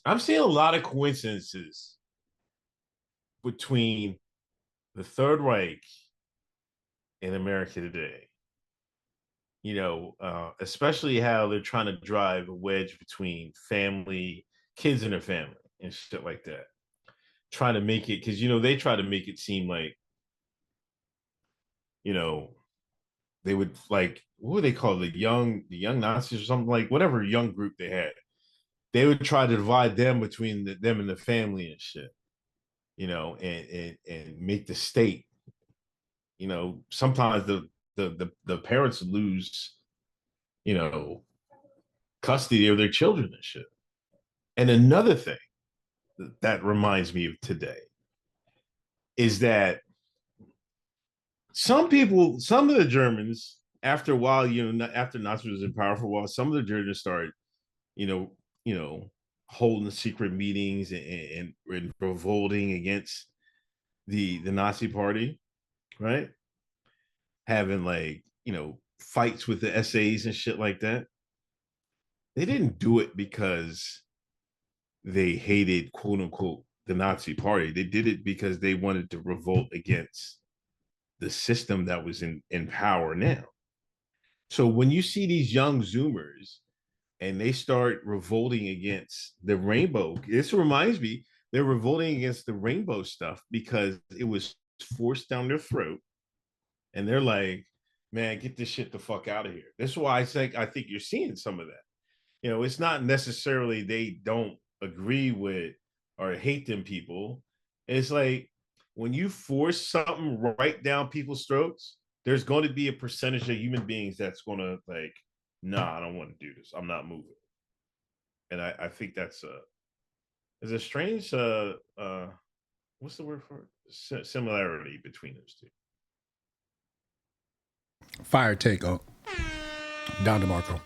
I'm seeing a lot of coincidences between the Third Reich and America today. Especially how they're trying to drive a wedge between family, kids and their family and shit like that. Trying to make it because they try to make it seem like, you know, they would like what would they call the young Nazis or something like whatever young group they had. They would try to divide them between them and the family and shit, and make the state. Sometimes the parents lose, you know, custody of their children and shit. And another thing that reminds me of today is that some of the Germans, after a while, after Nazi was in power for a while, some of the Germans started, you know, holding secret meetings and revolting against the Nazi party, right? Having like, fights with the SAs and shit like that. They didn't do it because they hated quote unquote the Nazi party. They did it because they wanted to revolt against the system that was in power now. So when you see these young Zoomers and they start revolting against the rainbow, this reminds me they're revolting against the rainbow stuff because it was forced down their throat, and they're like, "Man, get this shit the fuck out of here." This is why I think you're seeing some of that. It's not necessarily they don't agree with or hate them people. It's like when you force something right down people's throats, there's going to be a percentage of human beings that's going to like, nah, I don't want to do this. I'm not moving. And I think that's there's a strange what's the word for it? Similarity between those two. Fire take, Don DeMarco.